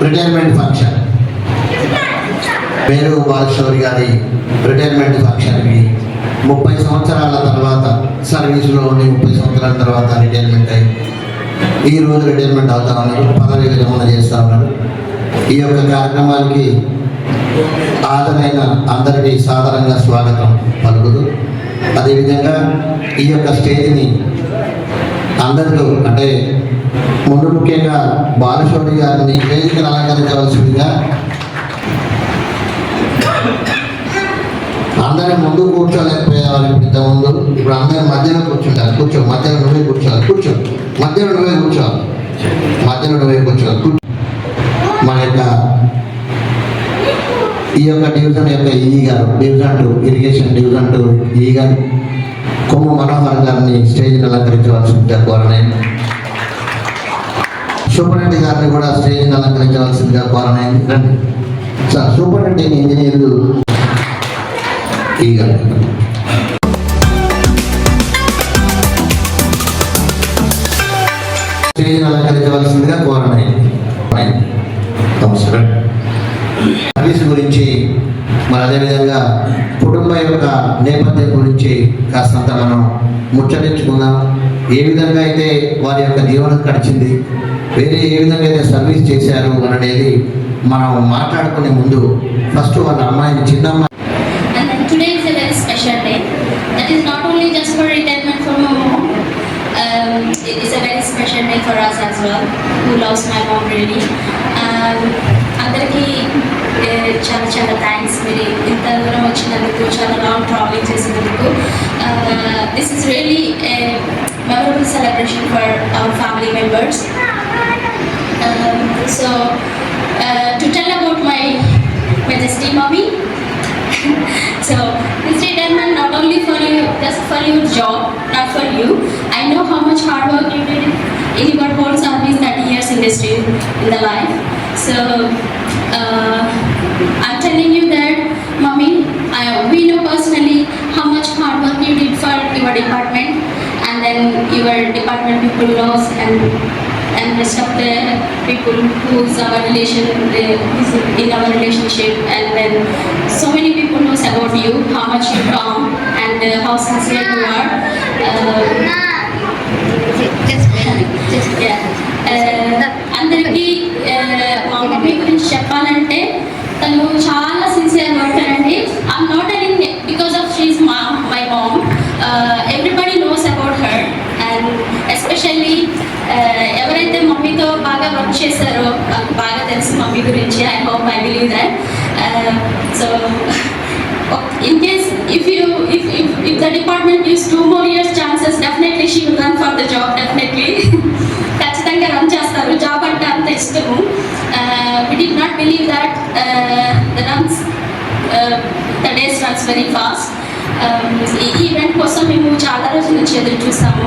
Retirement function మేరు బాలశౌరి గారి retirement ఫంక్షన్కి 30 సంవత్సరాల తర్వాత సర్వీసులో ఉండి 30 సంవత్సరాల తర్వాత రిటైర్మెంట్ అయ్యి ఈరోజు రిటైర్మెంట్ అవుతా ఉన్నారు, పదవి విరమణ చేస్తూ ఉన్నారు. ఈ యొక్క కార్యక్రమానికి హాజరైన అందరికీ సాధారణంగా స్వాగతం పలుకుతూ, అదేవిధంగా ఈ యొక్క స్టేజ్ని అందరితో అంటే ముందు ముఖ్యంగా బాలశౌరి గారిని వేదికను అలంకరించవలసిందిగా అందరి ముందు కూర్చోలేకపోయేవాళ్ళు ఇంత ముందు. ఇప్పుడు అందరి మధ్యలో కూర్చుంటారు. మధ్యలో నువ్వే కూర్చోవాలి. మధ్యలో నువ్వే కూర్చోవాలి. మన యొక్క ఈ యొక్క డివిజన్ యొక్క ఈ గారు, డివిజన్ 2 ఇరిగేషన్ డివిజన్ 2 ఈ గారు కొమ్ము మనోహర్ గారిని స్టేజ్ని అలంకరించవలసిందిగా కోరనైంది. సూపరింటెండెంట్ గారిని కూడా స్టేజ్ని అలంకరించవలసిందిగా కోరనైంది. రండి సార్. సూపరింటెండెంట్ ఇంజనీర్లు ఈ గారు స్టేజ్ని అలంకరించవలసిందిగా కోరనైంది. నమస్కారం. సర్వీస్ గురించి మరి అదేవిధంగా కుటుంబ యొక్క నేపథ్యం గురించి కాస్తంత మనం ముచ్చటించుకుందాం. ఏ విధంగా అయితే వారి యొక్క జీవనం గడిచింది, వేరే ఏ విధంగా అయితే సర్వీస్ చేశారు అనేది మనం మాట్లాడుకునే ముందు ఫస్ట్ వాళ్ళ అమ్మాయిని చిన్నమ్మాయి. Today is a very special day. That is not only just for retirement for my mom. It is a very special day for us as well, who loves my mom really. అందరికీ చాలా చాలా thanks. మీరు ఇంత దూరం వచ్చినందుకు, చాలా long travelling చేసినందుకు. This is really A memorable celebration for our family members. So to tell about my majesty mommy. So this retirement not only for you, just for your job, not for you. I know how much hard work you did in your whole service 30 years industry in the life. So I'm telling you that mommy, we know personally how much hard work you did for your department, and then your department people knows, and rest of the people who's our relation in our relationship, and then so many people knows about you, how much you come and how sincere you are. అందరికీ మా mummy గురించి చెప్పాలంటే తను చాలా sincere worker అండి. I'm not telling because of she is my mom. Everybody knows about her, and especially ఎవరైతే మమ్మీతో బాగా వర్క్ చేశారో బాగా తెలుసు మమ్మీ గురించి. I hope I believe that. So in case if the department gives 2 more years chances, definitely she will run for the job. Definitely ఖచ్చితంగా run చేస్తారు. Job అంటే అంత ఇష్టము. We did not believe that the days runs very fast. ఈ event కోసం మేము చాలా రోజుల నుంచి ఎదురు చూసాము.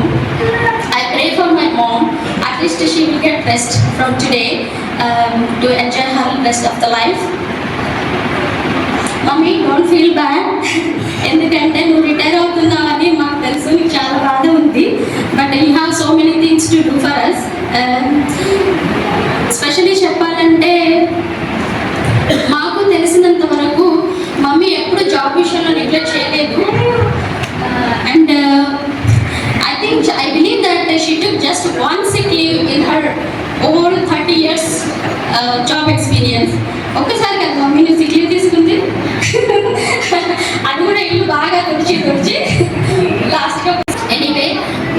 I pray for my mom. At least she will get rest from today to enjoy her rest of the life. Mummy, don't feel bad. ఎందుకంటే నువ్వు రిటైర్ అవుతున్నావని మాకు తెలుసు, నీకు చాలా బాధ ఉంది. But you have so many things to do for us. Specially చెప్పాలంటే మాకు తెలిసినంత వరకు మమ్మీ ఎప్పుడు జాబ్ విషయంలో నెగ్లెక్ట్ చేయలేదు. And I believe that she took just 1 sick leave in her over 30 years job experience. ఒక్కసారి కదా మమ్మీ నువ్వు సిక్ లీవ్ తీసుకుంది. అది కూడా ఇల్లు బాగా తుడిచి లాస్ట్గా. ఎనీవే,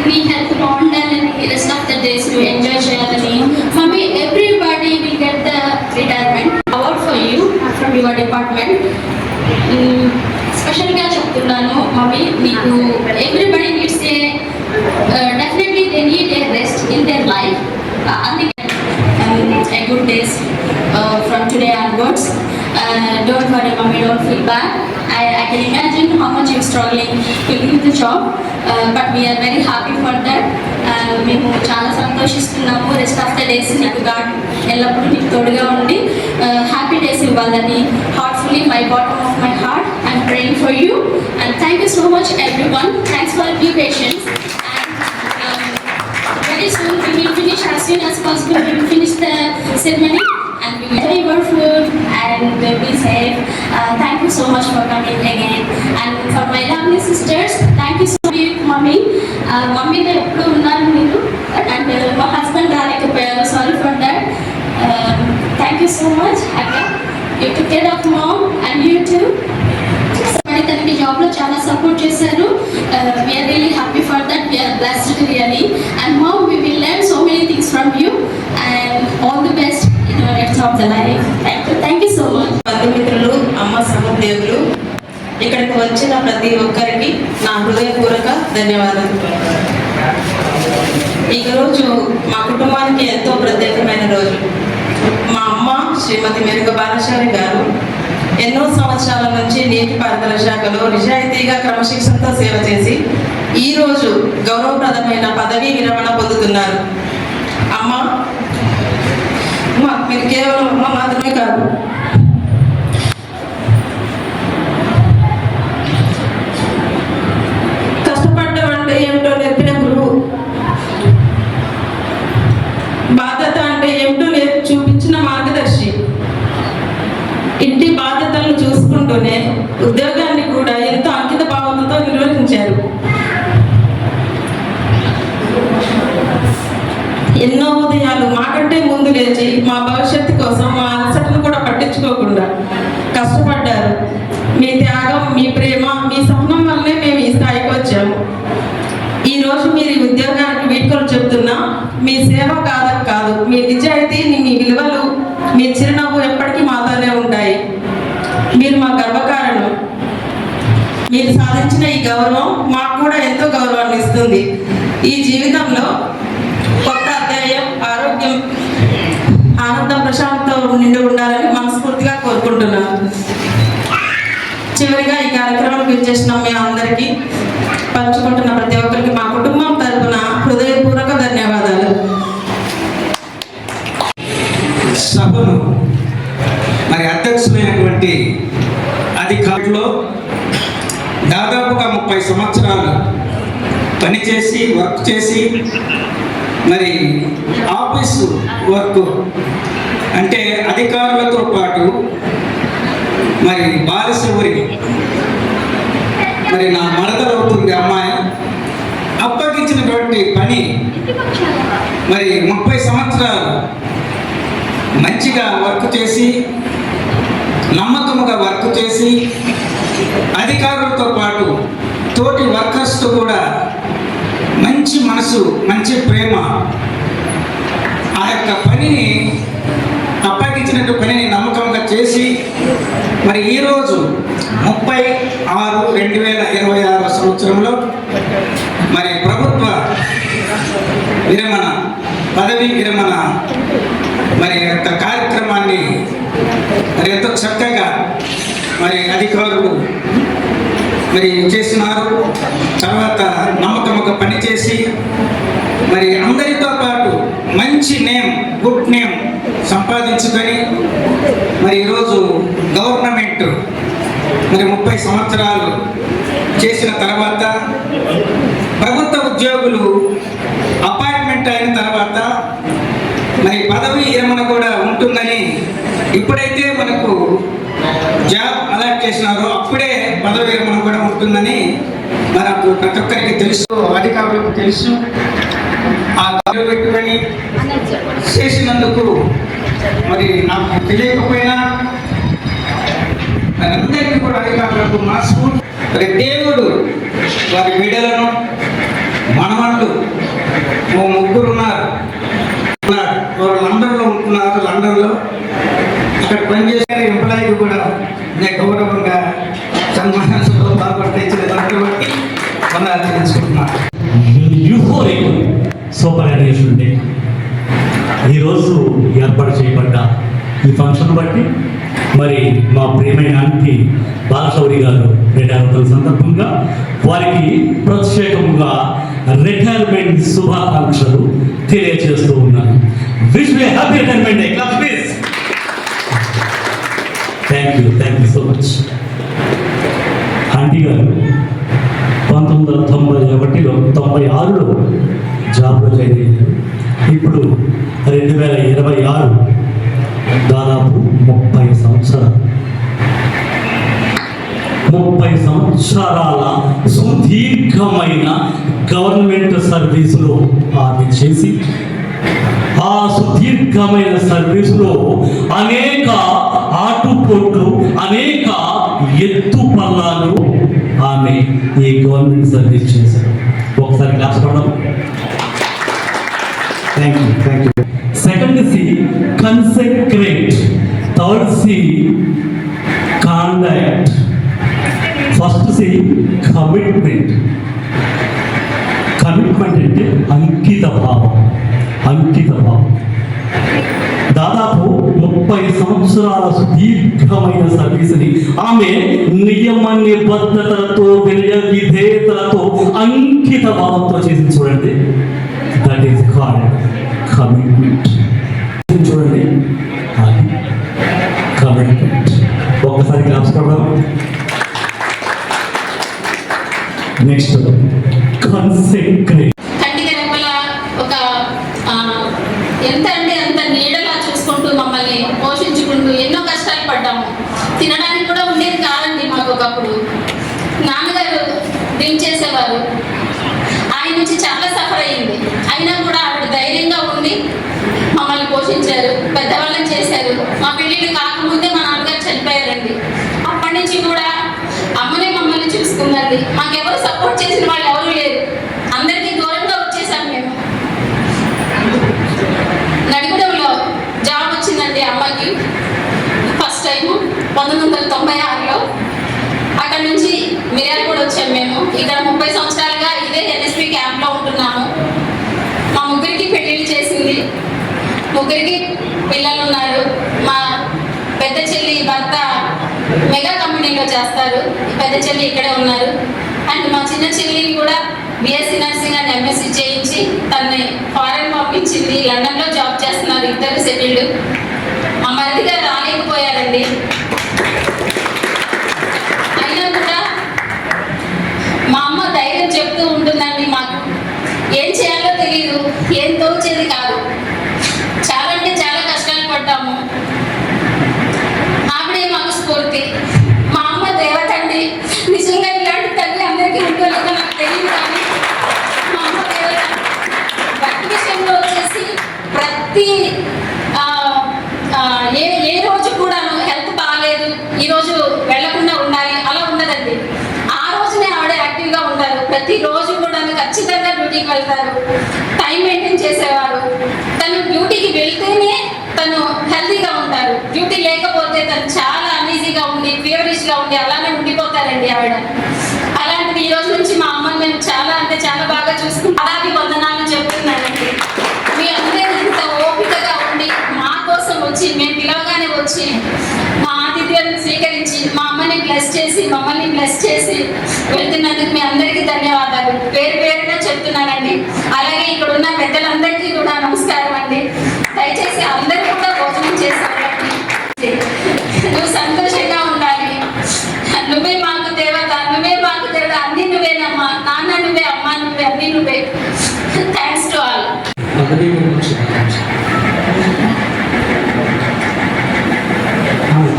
మీ హెల్త్ బాగుండాలని, రెస్ట్ ఆఫ్ ద డేస్ ను ఎంజాయ్ చేయాలని. Mummy, everybody will get the retirement award for you from your department. స్పెషల్గా చెప్తున్నాను మమ్మీ, మీకు everybody needs definitely they need a rest in their life. A good days from today onwards. Don't worry mommy, don't feel bad. I can imagine how much you're struggling to leave the job, but we are very happy for that. మేము చాలా సంతోషిస్తున్నాము. Rest of the days నీకు god ఎల్లప్పుడూ నీకు తోడుగా ఉండి happy days ఇవ్వాలని heartfully my bottom of my heart I'm praying for you. And thank you so much everyone. Thanks for be patience. Very soon we will finish as soon as possible. We will finish the ceremony and we enjoy your food and be safe. Thank you so much for coming again. And for my lovely sisters, thank you so much, mommy. మమ్మీతో ఎప్పుడు ఉన్నారు మీరు and మా husband రాలేకపోయారు, sorry for that. Thank you so much అక్క, you took care of mom and you too. తనకి జాబ్లో చాలా సపోర్ట్ చేశారు. We are really happy for that, we are blessed really. And mom, we will learn so many things from you and all the best in your rest of the life. Thank you so much. బంధుమిత్రులు, అమ్మ సహోద్యోగులు, ఇక్కడికి వచ్చిన ప్రతి ఒక్కరికి నా హృదయపూర్వక ధన్యవాదాలు. ఈరోజు మా కుటుంబానికి ఎంతో ప్రత్యేకమైన రోజు. మా అమ్మ శ్రీమతి మెరుగ బాలశాలి గారు ఎన్నో సంవత్సరాల నుంచి నీటిపారుదల శాఖలో నిజాయితీగా క్రమశిక్షణతో సేవ చేసి ఈరోజు గౌరవప్రదమైన పదవీ విరమణ పొందుతున్నారు. అమ్మ, మీరు కేవలం అమ్మ మాత్రమే కాదు, కష్టపడడం అంటే ఏమిటో నేర్పిన గురువు, బాధ్యత అంటే ఏమిటో చూపించిన మార్గదర్శి, ఇంటి బాధ్యతలను చూసుకుంటూనే ఉద్యోగాన్ని కూడా ఎంతో అంకిత భావంతో నిర్వహించారు. ఎన్నో ఉదయాలు మాకంటే ముందు లేచి మా భవిష్యత్తు కోసం మా అలసటను కూడా పట్టించుకోకుండా కష్టపడ్డారు. మీ త్యాగం, మీ ప్రేమ, మీ సహనం వల్లనే మేము ఈ స్థాయికి వచ్చాము. ఈరోజు మీరు ఈ ఉద్యోగానికి వీడ్కోలు చెబుతున్నా మీ సేవ కాదు, మీ నిజాయితీ, మీ విలువలు, మీ చిరునవ్వు ఎప్పటికీ మాతోనే ఉంటాయి. మీరు మా గర్వకారణం. మీరు సాధించిన ఈ గౌరవం మాకు కూడా ఎంతో గౌరవాన్ని ఇస్తుంది. ఈ జీవితంలో కొత్త అధ్యాయం, ఆరోగ్యం, ఆనందం, ప్రశాంతత నిండి ఉండాలని మనస్ఫూర్తిగా కోరుకుంటున్నాను. చివరిగా ఈ కార్యక్రమానికి విచ్చేసిన మీ అందరికీ, పంచుకుంటున్న ప్రతి ఒక్కరికి మా కుటుంబం తరపున హృదయపూర్వక ధన్యవాదాలు. సభను మరి అధ్యక్షులైనటువంటి అధికారులు దాదాపుగా 30 సంవత్సరాలు పనిచేసి వర్క్ చేసి మరి ఆఫీసు వర్క్ అంటే అధికారులతో పాటు మరి బాలశౌరి మరి నా మరదలవుతుంది అమ్మాయి అప్పగించినటువంటి పని మరి 30 సంవత్సరాలు మంచిగా వర్క్ చేసి నమ్మకముగా వర్క్ చేసి అధికారులతో పాటు తోటి వర్కర్స్తో కూడా మంచి మనసు, మంచి ప్రేమ, ఆ యొక్క పనిని అప్పగించినట్టు పనిని నమ్మకంగా చేసి మరి ఈరోజు 30/6/2026 సంవత్సరంలో మరి ప్రభుత్వ విరమణ, పదవీ విరమణ మరి యొక్క కార్యక్రమాన్ని మరి ఎంతో చక్కగా మరి అధికారులు మరి చేసినారు. తర్వాత నమ్మకముగా పనిచేసి మరి అందరితో పాటు మంచి నేమ్, గుడ్ నేమ్ సంపాదించుకొని మరి ఈరోజు గవర్నమెంట్ మరి 30 సంవత్సరాలు చేసిన తర్వాత ప్రభుత్వ ఉద్యోగులు అపాయింట్మెంట్ అయిన తర్వాత మరి పదవి విరమణ కూడా ఉంటుందని, ఇప్పుడైతే మనకు జాబ్ అలాట్ చేసినారో అప్పుడే పదవి విరమణ కూడా ఉంటుందని మనకు ప్రతి ఒక్కరికి తెలుసు, అధికారులకు తెలుసు. ఆ పెట్టుకొని చేసినందుకు మరి నాకు తెలియకపోయినా అందరికీ కూడా అధికారులకు మనస్ఫూర్తి మరి దేవుడు వారి బిడ్డలను, మనవళ్ళు 3 ఉన్నారు, వారు లండన్లో ఉంటున్నారు. లండన్లో అక్కడ పనిచేసే ఎంప్లాయీకి కూడా నేను గౌరవంగా సన్మానంలో పాల్గొట్టించిన దాంట్లో బట్టి వందనాలు తెలుసుకుంటున్నాను. యూఫోరిక్ సూపర్ యాన్యుయేషన్ డే ఈరోజు ఏర్పాటు చేయబడ్డ ఈ ఫంక్షన్ బట్టి మరి మా ప్రియమైన ఆంటీ బాలశౌరి గారు రిటైర్ అవుతున్న సందర్భంగా వారికి ప్రత్యేకంగా రిటైర్మెంట్ శుభాకాంక్షలు తెలియజేస్తూ ఉన్నాను. Wish me happy retirement day. Please. Thank you so much. Aunty గారు 1991లో 96లో జాబ్లో జాయిన్ అయ్యారు. ఇప్పుడు 2026 దాదాపు 30 సంవత్సరాలు 30 సంవత్సరాల సుదీర్ఘమైన గవర్నమెంట్ సర్వీసులో ఆమె చేసి ఆ సుదీర్ఘమైన సర్వీసులో అనేక ఆటుపోట్లు, అనేక ఎత్తు పల్లాలు ఆమె ఈ గవర్నమెంట్ సర్వీస్ చేశారు. ఒకసారి క్లాస్ పడడం. Thank you. Second C consecrate, third C conduct, first C commitment. Commitment అంటే అంకిత భావం. దాదాపు 30 సంవత్సరాల సుదీర్ఘమైన సర్వీస్ని ఆమె నియమ నిబద్ధతలతో, వినయ విధేయతలతో, అంకిత భావంతో చేసి చూడండి. That is called commitment. చూడండి, అది కమిట్మెంట్. ఒక్కసారి క్లాస్ పడదాం. నెక్స్ట్ కన్సెక్రేట్. కంటికి రెప్పల ఒక ఎంత అంటే అంత నీడలా చూసుకుంటూ మమ్మల్ని పోషించుకుంటూ ఎన్నో కష్టాలు పడ్డాము. తినడానికి కూడా ఉండేది కాదండి మాకు. ఒకప్పుడు నాన్నగారు డ్రింక్ చేసేవారు. ఆయన నుంచి చాలా సఫర్ అయ్యింది. అయినా కూడా ఆవిడ ధైర్యంగా ఉండి మమ్మల్ని పోషించారు, పెద్దవాళ్ళని చేశారు. మా పెళ్ళిళ్ళు కాకముందే మా నాన్నగారు చనిపోయారండి. అప్పటి నుంచి కూడా అమ్మనే మమ్మల్ని చూసుకుందండి. మాకెవరు సపోర్ట్ చేసిన వాళ్ళు ఎవరు లేరు. అందరికీ దూరంగా వచ్చేసాం మేము. నడిగూడెంలో జాబ్ వచ్చిందండి అమ్మకి ఫస్ట్ టైం 1996లో. అక్కడ నుంచి మిర్యాలగూడ వచ్చాం మేము. ఇక్కడ 30 సంవత్సరాలుగా ఇదే ఎన్ఎస్పి క్యాంప్లో ఉంటున్నాము. మా ముగ్గురికి పెళ్ళిళ్ళు చేసింది. ముగ్గురికి పిల్లలు ఉన్నారు. మా పెద్ద చెల్లి భర్త మెగా కంపెనీలో చేస్తారు. పెద్ద చెల్లి ఇక్కడే ఉన్నారు. అండ్ మా చిన్న చెల్లిని కూడా బిఎస్సీ నర్సింగ్ అండ్ ఎంఎస్సీ చేయించి తనని ఫారెన్ పంపించింది. లండన్లో జాబ్ చేస్తున్నారు. ఇద్దరు సెటిల్డ్. మా మరిది గారు రాలేకపోయారండి. అయినా కూడా మా అమ్మ ధైర్యం చెప్తూ ఉంటుందండి. మాకు ఏం చేయాలో తెలియదు, ఏం తోచేది కాదు. చాలా అంటే చాలా కష్టాలు పడ్డాము. ఆవిడే మాకు స్ఫూర్తి. మా అమ్మ దేవతండి. నిజంగా ఇలాంటి తల్లి అందరికీ ఉంటుందో నాకు తెలియదు, కానీ మా అమ్మ దేవత. భక్తి విషయంలో వచ్చేసి ప్రతి ఏ రోజు కూడా హెల్త్ బాగాలేదు, ఈరోజు వెళ్లకుండా ఉండాలి అలా ఉండదండి. ఆ రోజునే ఆవిడ యాక్టివ్గా ఉంటారు. ప్రతిరోజు కూడా ఖచ్చితంగా డ్యూటీకి వెళ్తారు. టైం మెయింటైన్ చేసేవారు. తను డ్యూటీకి వెళ్తేనే తను హెల్తీగా ఉంటారు. డ్యూటీ లేకపోతే తను చాలా అన్ఈజీగా ఉండి, ఫీవరిష్గా ఉండి అలానే ఉండిపోతారండి ఆవిడ. అలాంటిది ఈ రోజు నుంచి మా అమ్మని మేము చాలా అంటే చాలా బాగా చూసుకుంటాం. అలాగే వందనాలు చెప్తున్నానండి. మీ అందరూ ఇంత ఓపికగా ఉండి మా కోసం వచ్చి, మేము పిలవగానే వచ్చి మా ఆతిథ్యాన్ని స్వీకరించి మా అమ్మని బ్లెస్ చేసి, మమ్మల్ని బ్లెస్ చేసి వెళ్తున్నందుకు మీ అందరికీ ధన్యవాదాలు. పేరు పేరుగా చెప్తున్నానండి. అలాగే ఇక్కడ ఉన్న పెద్దలందరికీ కూడా నమస్కారం అండి. దయచేసి అందరూ కూడా భోజనం చేసేవాళ్ళండి. నువ్వు సంతోషంగా ఉండాలి. నువ్వే మాకు దేవత, నువ్వే మాకు దేవత. అన్ని నువ్వేనమ్మా. నాన్న నువ్వే, అమ్మ నువ్వే, అన్ని నువ్వే. Thanks to all.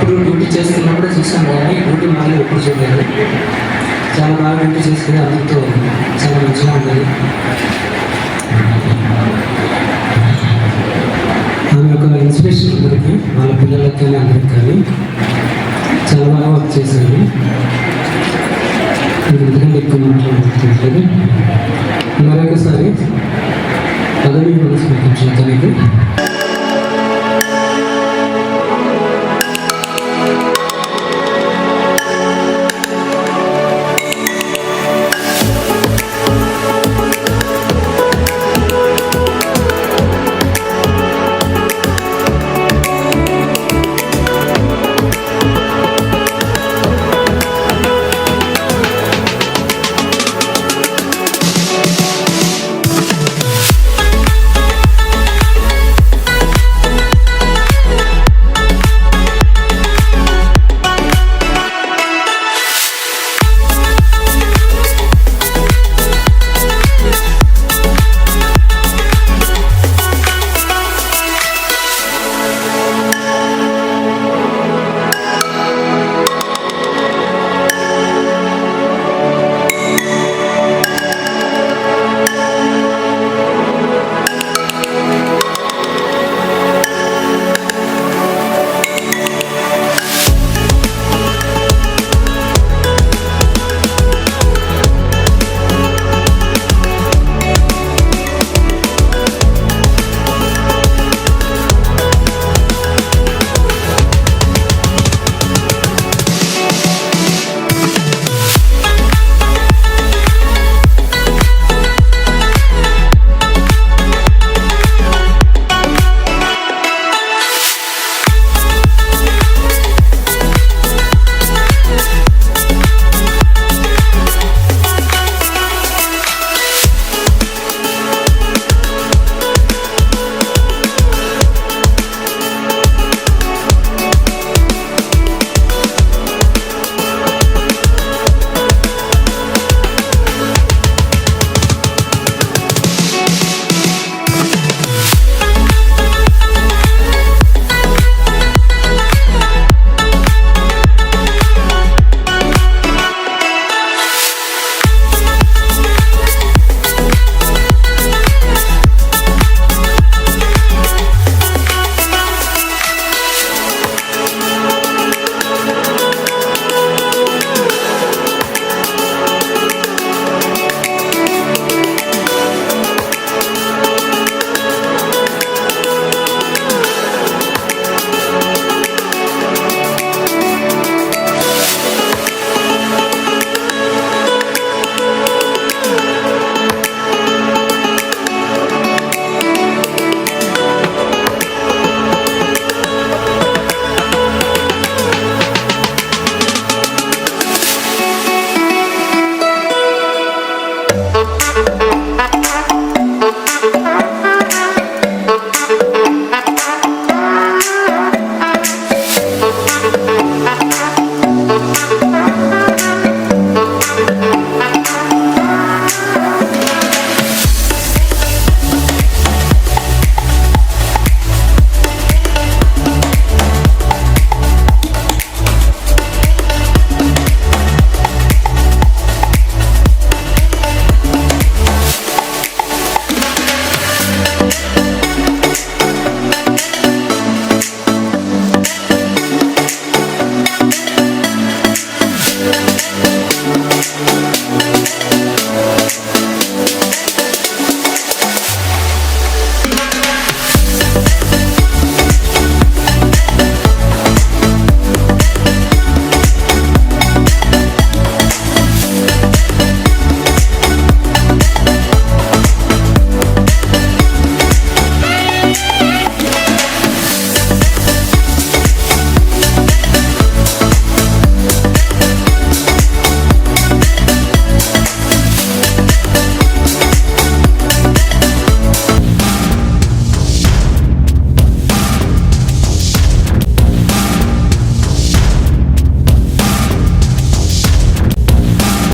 ఇప్పుడు డ్యూటీ చేస్తున్నప్పుడే చూసాను, కానీ డ్యూటీ మళ్ళీ ఎప్పుడు చూడలేదు. చాలా బాగా డ్యూటీ చేస్తుంది. అందరితో చాలా మంచిగా ఉండేది. ఆమె ఒక ఇన్స్పిరేషన్ అందరికీ, వాళ్ళ పిల్లలకి కానీ అందరికి కానీ చాలా బాగా వర్క్ చేశాను. ఎందుకంటే ఎక్కువ మాట్లాడుతుంటలేదు.